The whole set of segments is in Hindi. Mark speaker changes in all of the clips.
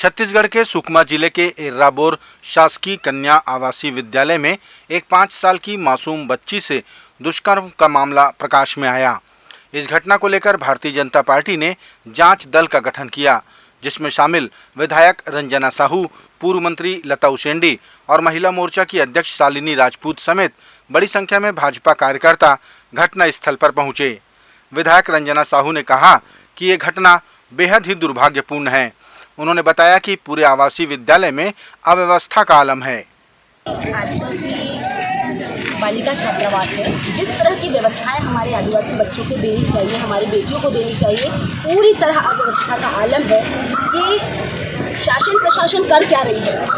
Speaker 1: छत्तीसगढ़ के सुकमा जिले के एर्राबोर शासकीय कन्या आवासीय विद्यालय में एक 5 साल की मासूम बच्ची से दुष्कर्म का मामला प्रकाश में आया। इस घटना को लेकर भारतीय जनता पार्टी ने जांच दल का गठन किया, जिसमें शामिल विधायक रंजना साहू, पूर्व मंत्री लता उसेंडी और महिला मोर्चा की अध्यक्ष शालिनी राजपूत समेत बड़ी संख्या में भाजपा कार्यकर्ता घटना स्थल पर पहुंचे। विधायक रंजना साहू ने कहा कि ये घटना बेहद ही दुर्भाग्यपूर्ण है। उन्होंने बताया कि पूरे आवासीय विद्यालय में अव्यवस्था का आलम है।
Speaker 2: आदिवासी बालिका छात्रावास है। जिस तरह की व्यवस्थाएं हमारे आदिवासी बच्चों को देनी चाहिए, हमारी बेटियों को देनी चाहिए, पूरी तरह अव्यवस्था का आलम है। ये शासन प्रशासन कर क्या रही है?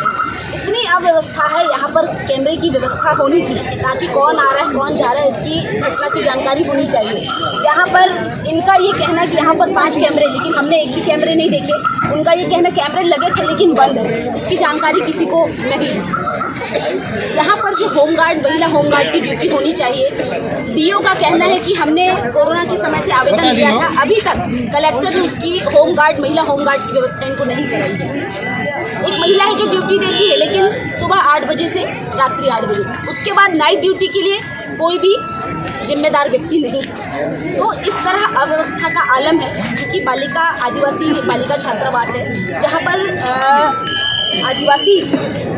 Speaker 2: इतनी अव्यवस्था है। यहाँ पर कैमरे की व्यवस्था होनी थी ताकि कौन आ रहा है कौन जा रहा है इसकी घटना की जानकारी होनी चाहिए। यहाँ पर इनका ये कहना कि यहाँ पर 5 कैमरे, लेकिन हमने एक भी कैमरे नहीं देखे। उनका ये कहना कैमरे लगे थे लेकिन बंद है, इसकी जानकारी किसी को नहीं। यहाँ पर जो होमगार्ड, महिला होमगार्ड की ड्यूटी होनी चाहिए। डीओ का कहना है कि हमने कोरोना के समय से आवेदन दिया था, अभी तक कलेक्टर ने उसकी होमगार्ड, महिला होमगार्ड की व्यवस्था इनको नहीं कराई है। एक महिला है जो ड्यूटी देती है, लेकिन सुबह 8 बजे से रात्रि 8 बजे, उसके बाद नाइट ड्यूटी के लिए कोई भी जिम्मेदार व्यक्ति नहीं। तो इस तरह अव्यवस्था का आलम है, क्योंकि आदिवासी बालिका छात्रावास है जहाँ पर आदिवासी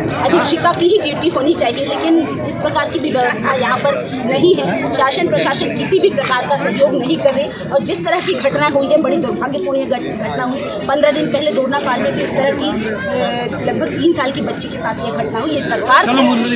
Speaker 2: अधीक्षिका की ही ड्यूटी होनी चाहिए, लेकिन इस प्रकार की भी व्यवस्था यहाँ पर नहीं है। शासन प्रशासन किसी भी प्रकार का सहयोग नहीं कर रहे और जिस तरह की घटना हुई है बड़ी दुर्भाग्यपूर्ण घटना हुई। 15 दिन पहले दोरना कांड में भी इस तरह की लगभग 3 साल की बच्ची के साथ ये घटना हुई। ये सरकार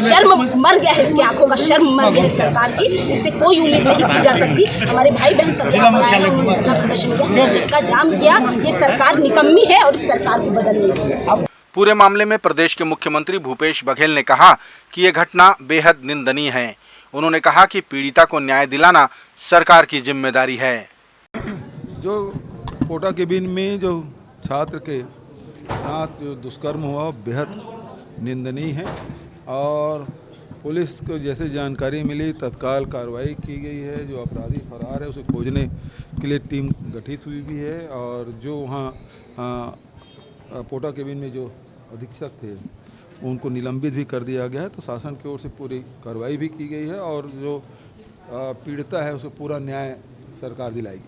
Speaker 2: शर्म मर गया है, इसकी आंखों का शर्म मर गया है सरकार की। इससे कोई उम्मीद नहीं की जा सकती। हमारे भाई बहन सब यहाँ पर आए हैं, उन्होंने अपना प्रदर्शन किया, चक्का जाम किया। ये सरकार निकम्मी है और इस सरकार को बदलनी है।
Speaker 1: पूरे मामले में प्रदेश के मुख्यमंत्री भूपेश बघेल ने कहा कि ये घटना बेहद निंदनीय है। उन्होंने कहा कि पीड़िता को न्याय दिलाना सरकार की जिम्मेदारी है।
Speaker 3: जो कोटा केबिन में जो छात्र के साथ जो दुष्कर्म हुआ बेहद निंदनीय है और पुलिस को जैसे जानकारी मिली तत्काल कार्रवाई की गई है। जो अपराधी फरार है उसे खोजने के लिए टीम गठित हुई भी है और जो वहाँ कोटा केबिन में जो अधीक्षक थे उनको निलंबित भी कर दिया गया है। तो शासन की ओर से पूरी कार्रवाई भी की गई है और जो पीड़िता है उसे पूरा न्याय सरकार दिलाएगी।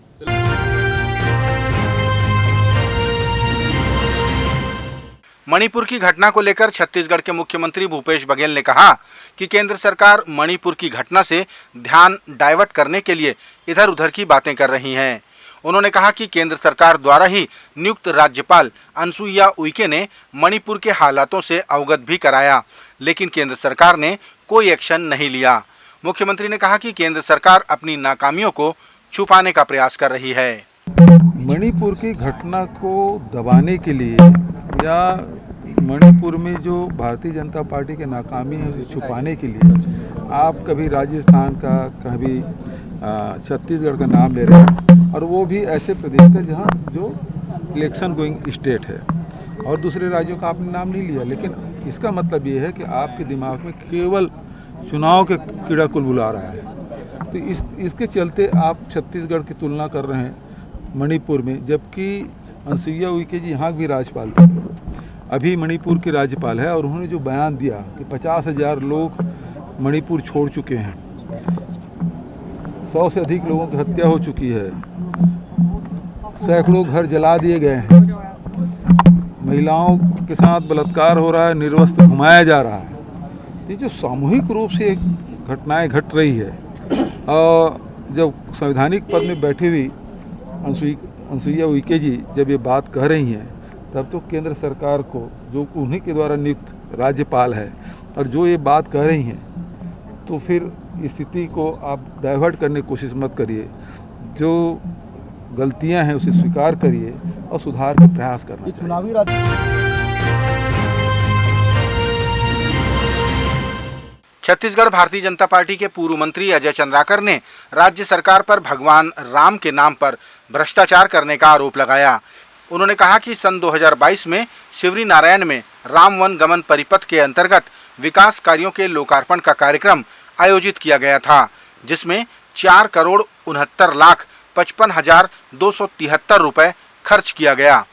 Speaker 1: मणिपुर की घटना को लेकर छत्तीसगढ़ के मुख्यमंत्री भूपेश बघेल ने कहा कि केंद्र सरकार मणिपुर की घटना से ध्यान डाइवर्ट करने के लिए इधर उधर की बातें कर रही हैं। उन्होंने कहा कि केंद्र सरकार द्वारा ही नियुक्त राज्यपाल अनसुईया उइके ने मणिपुर के हालातों से अवगत भी कराया, लेकिन केंद्र सरकार ने कोई एक्शन नहीं लिया। मुख्यमंत्री ने कहा कि केंद्र सरकार अपनी नाकामियों को छुपाने का प्रयास कर रही है।
Speaker 3: मणिपुर की घटना को दबाने के लिए या मणिपुर में जो भारतीय जनता पार्टी की नाकामी है उसे छुपाने के लिए आप कभी राजस्थान का, कभी छत्तीसगढ़ का नाम ले रहे हैं और वो भी ऐसे प्रदेश का जहाँ जो इलेक्शन गोइंग स्टेट है और दूसरे राज्यों का आपने नाम नहीं लिया। लेकिन इसका मतलब ये है कि आपके दिमाग में केवल चुनाव के कीड़ा कुलबुला रहा है। तो इसके चलते आप छत्तीसगढ़ की तुलना कर रहे हैं मणिपुर में, जबकि अनसुईया उइके जी यहाँ भी राज्यपाल थे, अभी मणिपुर के राज्यपाल है और उन्होंने जो बयान दिया कि 50,000 लोग मणिपुर छोड़ चुके हैं, 100 से अधिक लोगों की हत्या हो चुकी है, सैकड़ों घर जला दिए गए हैं, महिलाओं के साथ बलात्कार हो रहा है, निर्वस्त्र घुमाया जा रहा है। ये जो सामूहिक रूप से घटनाएं घट रही है और जब संवैधानिक पद में बैठी हुई अनसुईया उइके जी जब ये बात कह रही हैं, तब तो केंद्र सरकार को, जो उन्हीं के द्वारा नियुक्त राज्यपाल है और जो ये बात कह रही हैं, तो फिर स्थिति को आप डाइवर्ट करने की कोशिश मत करिए। जो गलतियां हैं उसे स्वीकार करिए और सुधार का प्रयास करना चाहिए।
Speaker 1: छत्तीसगढ़ भारतीय जनता पार्टी के पूर्व मंत्री अजय चंद्राकर ने राज्य सरकार पर भगवान राम के नाम पर भ्रष्टाचार करने का आरोप लगाया। उन्होंने कहा कि सन 2022 में शिवरी नारायण में राम वन गमन परिपथ के अंतर्गत विकास कार्यों के लोकार्पण का कार्यक्रम आयोजित किया गया था, जिसमें 4,69,55,273 रुपए खर्च किया गया।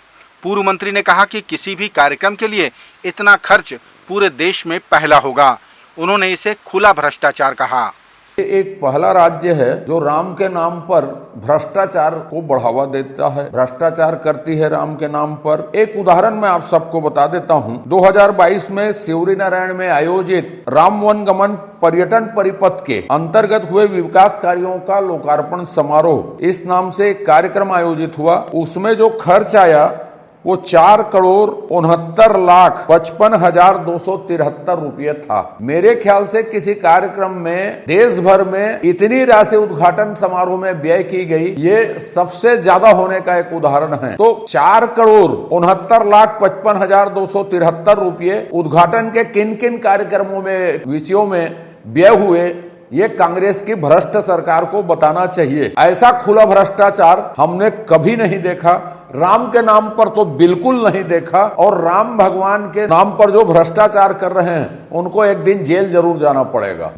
Speaker 1: पूर्व मंत्री ने कहा कि किसी भी कार्यक्रम के लिए इतना खर्च पूरे देश में पहला होगा। उन्होंने इसे खुला भ्रष्टाचार कहा।
Speaker 4: एक पहला राज्य है जो राम के नाम पर भ्रष्टाचार को बढ़ावा देता है, भ्रष्टाचार करती है राम के नाम पर। एक उदाहरण मैं आप सबको बता देता हूं। 2022 में शिवरी नारायण में आयोजित राम वन गमन पर्यटन परिपथ के अंतर्गत हुए विकास कार्यों का लोकार्पण समारोह इस नाम से एक कार्यक्रम आयोजित हुआ। उसमें जो खर्च आया वो 4,69,55,273 रुपये था। मेरे ख्याल से किसी कार्यक्रम में देश भर में इतनी राशि उद्घाटन समारोह में व्यय की गई, ये सबसे ज्यादा होने का एक उदाहरण है। तो 4,69,55,273 रुपये उद्घाटन के किन किन कार्यक्रमों में, विषयों में व्यय हुए, ये कांग्रेस की भ्रष्ट सरकार को बताना चाहिए। ऐसा खुला भ्रष्टाचार हमने कभी नहीं देखा, राम के नाम पर तो बिल्कुल नहीं देखा। और राम भगवान के नाम पर जो भ्रष्टाचार कर रहे हैं उनको एक दिन जेल जरूर जाना पड़ेगा।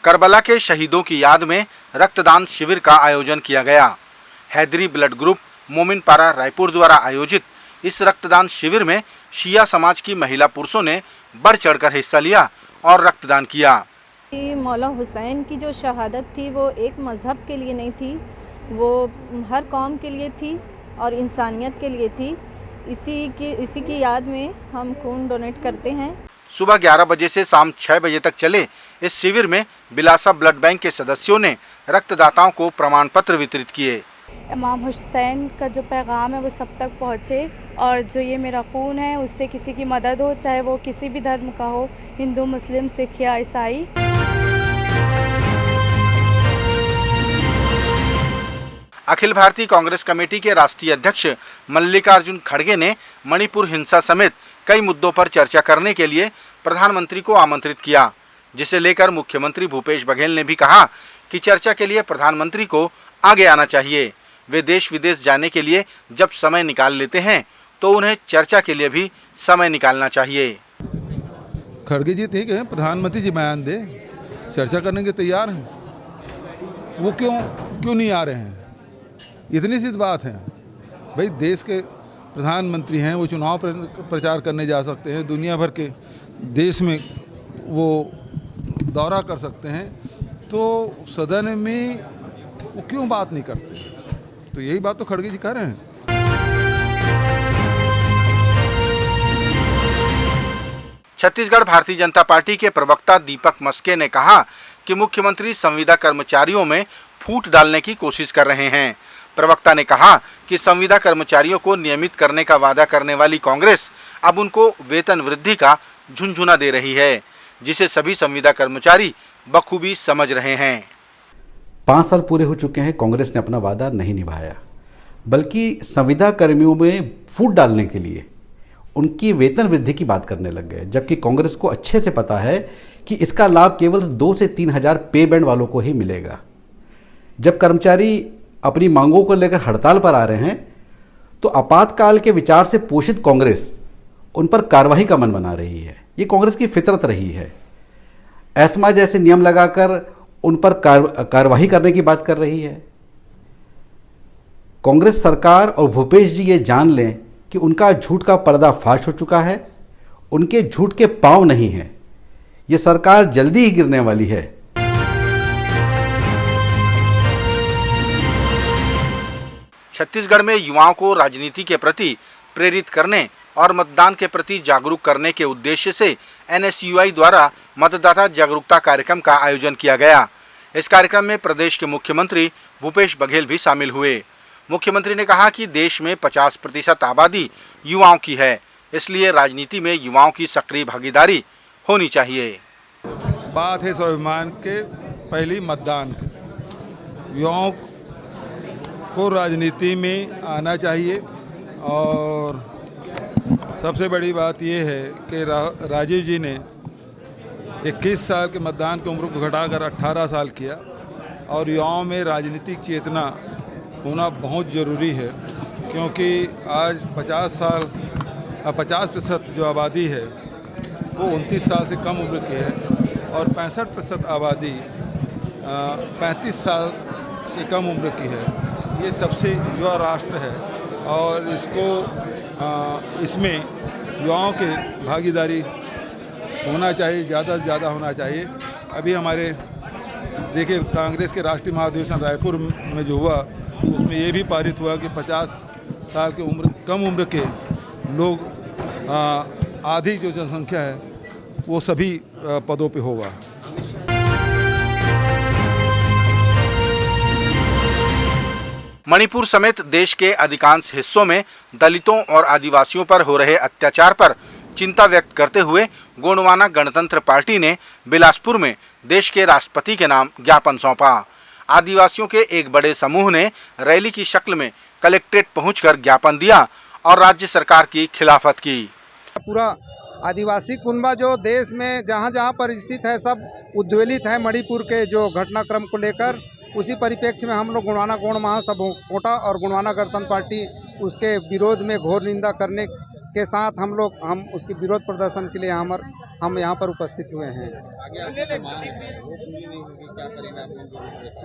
Speaker 1: करबला के शहीदों की याद में रक्तदान शिविर का आयोजन किया गया। हैदरी ब्लड ग्रुप मोमिन पारा रायपुर द्वारा आयोजित इस रक्तदान शिविर में शिया समाज की महिला पुरुषों ने बढ़ चढ़कर हिस्सा लिया और रक्तदान किया।
Speaker 5: मौला हुसैन की जो शहादत थी वो एक मज़हब के लिए नहीं थी, वो हर कौम के लिए थी और इंसानियत के लिए थी। इसी की याद में हम खून डोनेट करते हैं।
Speaker 1: सुबह 11 बजे से शाम 6 बजे तक चले इस शिविर में बिलासा ब्लड बैंक के सदस्यों ने रक्तदाताओं को प्रमाण पत्र वितरित किए।
Speaker 6: इमाम हुसैन का जो पैगाम है वो सब तक पहुँचे और जो ये मेरा खून है उससे किसी की मदद हो, चाहे वो किसी भी धर्म का हो, हिंदू, मुस्लिम, सिख या ईसाई।
Speaker 1: अखिल भारतीय कांग्रेस कमेटी के राष्ट्रीय अध्यक्ष मल्लिकार्जुन खड़गे ने मणिपुर हिंसा समेत कई मुद्दों पर चर्चा करने के लिए प्रधानमंत्री को आमंत्रित किया, जिसे लेकर मुख्यमंत्री भूपेश बघेल ने भी कहा कि चर्चा के लिए प्रधानमंत्री को आगे आना चाहिए। वे देश विदेश जाने के लिए जब समय निकाल लेते हैं तो उन्हें चर्चा के लिए भी समय निकालना चाहिए।
Speaker 3: खड़गे जी ठीक है, प्रधानमंत्री जी बयान दे, चर्चा करने के तैयार हैं। वो क्यों नहीं आ रहे हैं? इतनी सी बात है भाई, देश के प्रधानमंत्री हैं, वो चुनाव प्रचार करने जा सकते हैं, दुनिया भर के देश में वो दौरा कर सकते हैं, तो सदन में वो क्यों बात नहीं करते? तो यही बात तो खड़गे जी कर रहे हैं।
Speaker 1: छत्तीसगढ़ भारतीय जनता पार्टी के प्रवक्ता दीपक मस्के ने कहा कि मुख्यमंत्री संविदा कर्मचारियों में फूट डालने की कोशिश कर रहे हैं। प्रवक्ता ने कहा कि संविदा कर्मचारियों को नियमित करने का वादा करने वाली कांग्रेस अब उनको वेतन वृद्धि का झुनझुना दे रही है, जिसे सभी संविदा कर्मचारी बखूबी समझ रहे हैं।
Speaker 7: 5 साल पूरे हो चुके हैं, कांग्रेस ने अपना वादा नहीं निभाया, बल्कि संविदा कर्मियों में फूट डालने के लिए उनकी वेतन वृद्धि की बात करने लग गए, जबकि कांग्रेस को अच्छे से पता है कि इसका लाभ केवल 2 से 3 हज़ार पे बैंड वालों को ही मिलेगा। जब कर्मचारी अपनी मांगों को लेकर हड़ताल पर आ रहे हैं तो आपातकाल के विचार से पोषित कांग्रेस उन पर कार्रवाई का मन बना रही है। ये कांग्रेस की फितरत रही है। एस्मा जैसे नियम लगाकर उन पर कार्रवाई करने की बात कर रही है। कांग्रेस सरकार और भूपेश जी ये जान लें कि उनका झूठ का पर्दाफाश हो चुका है, उनके झूठ के पांव नहीं है। ये सरकार जल्दी ही गिरने वाली है।
Speaker 1: छत्तीसगढ़ में युवाओं को राजनीति के प्रति प्रेरित करने और मतदान के प्रति जागरूक करने के उद्देश्य से NSUI द्वारा मतदाता जागरूकता कार्यक्रम का आयोजन किया गया। इस कार्यक्रम में प्रदेश के मुख्यमंत्री भूपेश बघेल भी शामिल हुए। मुख्यमंत्री ने कहा कि देश में 50% आबादी युवाओं की है, इसलिए राजनीति में युवाओं की सक्रिय भागीदारी होनी चाहिए।
Speaker 3: बात है स्वाभिमान के, पहली मतदान के। युवाओं को राजनीति में आना चाहिए और सबसे बड़ी बात यह है कि राजीव जी ने 21 साल के मतदान की उम्र को घटाकर 18 साल किया और युवाओं में राजनीतिक चेतना होना बहुत ज़रूरी है, क्योंकि आज 50% जो आबादी है वो 29 साल से कम उम्र की है और 65% आबादी 35 साल की कम उम्र की है, ये सबसे युवा राष्ट्र है और इसमें युवाओं के भागीदारी होना चाहिए, ज़्यादा से ज़्यादा होना चाहिए। अभी हमारे देखिए कांग्रेस के राष्ट्रीय महाधिवेशन रायपुर में जो हुआ उसमें ये भी पारित हुआ कि 50 साल की कम उम्र के लोग आधी जो जनसंख्या है वो सभी पदों पे होगा।
Speaker 1: मणिपुर समेत देश के अधिकांश हिस्सों में दलितों और आदिवासियों पर हो रहे अत्याचार पर चिंता व्यक्त करते हुए गोंडवाना गणतंत्र पार्टी ने बिलासपुर में देश के राष्ट्रपति के नाम ज्ञापन सौंपा। आदिवासियों के एक बड़े समूह ने रैली की शक्ल में कलेक्ट्रेट पहुंचकर ज्ञापन दिया और राज्य सरकार की खिलाफत की।
Speaker 8: पूरा आदिवासी कुनबा जो देश में जहाँ जहाँ पर स्थित है सब उद्वेलित है मणिपुर के जो घटनाक्रम को लेकर। उसी परिप्रेक्ष्य में हम लोग गोंडवाना गौड़ महासभा कोटा और गोंडवाना गणतंत्र पार्टी उसके विरोध में घोर निंदा करने के साथ हम उसके विरोध प्रदर्शन के लिए हम यहाँ पर उपस्थित हुए हैं।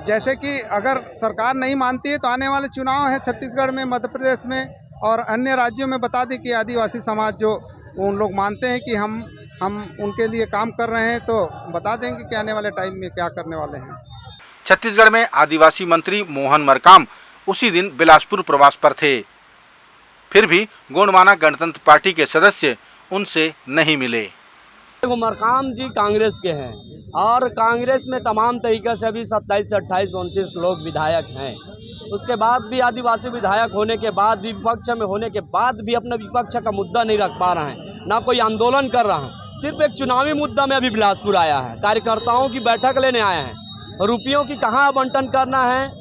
Speaker 8: जैसे कि अगर सरकार नहीं मानती है तो आने वाले चुनाव है छत्तीसगढ़ में, मध्य प्रदेश में और अन्य राज्यों में। बता दें कि आदिवासी समाज जो उन लोग मानते हैं कि हम उनके लिए काम कर रहे हैं, तो बता देंगे कि आने वाले टाइम में क्या करने वाले हैं।
Speaker 1: छत्तीसगढ़ में आदिवासी मंत्री मोहन मरकाम उसी दिन बिलासपुर प्रवास पर थे, फिर भी गोंडवाना गणतंत्र पार्टी के सदस्य उनसे नहीं मिले।
Speaker 9: मरकाम जी कांग्रेस के हैं और कांग्रेस में तमाम तरीके से अभी 27 से 28 29 लोग विधायक हैं। उसके बाद भी आदिवासी विधायक होने के बाद भी, विपक्ष में होने के बाद भी अपना विपक्ष का मुद्दा नहीं रख पा रहे हैं, ना कोई आंदोलन कर रहा है। सिर्फ एक चुनावी मुद्दा में अभी बिलासपुर आया है, कार्यकर्ताओं की बैठक लेने आए हैं। रुपयों की कहाँ आवंटन करना है,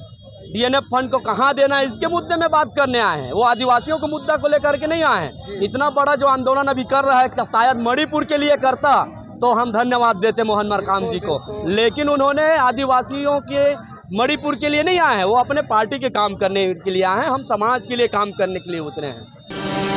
Speaker 9: DNF फंड को कहाँ देना है, इसके मुद्दे में बात करने आए हैं। वो आदिवासियों के मुद्दा को लेकर के नहीं आए हैं। इतना बड़ा जो आंदोलन अभी कर रहा है, शायद मणिपुर के लिए करता तो हम धन्यवाद देते मोहन मरकाम जी को, लेकिन उन्होंने आदिवासियों के मणिपुर के लिए नहीं आए हैं। वो अपने पार्टी के काम करने के लिए आए हैं, हम समाज के लिए काम करने के लिए उतरे हैं।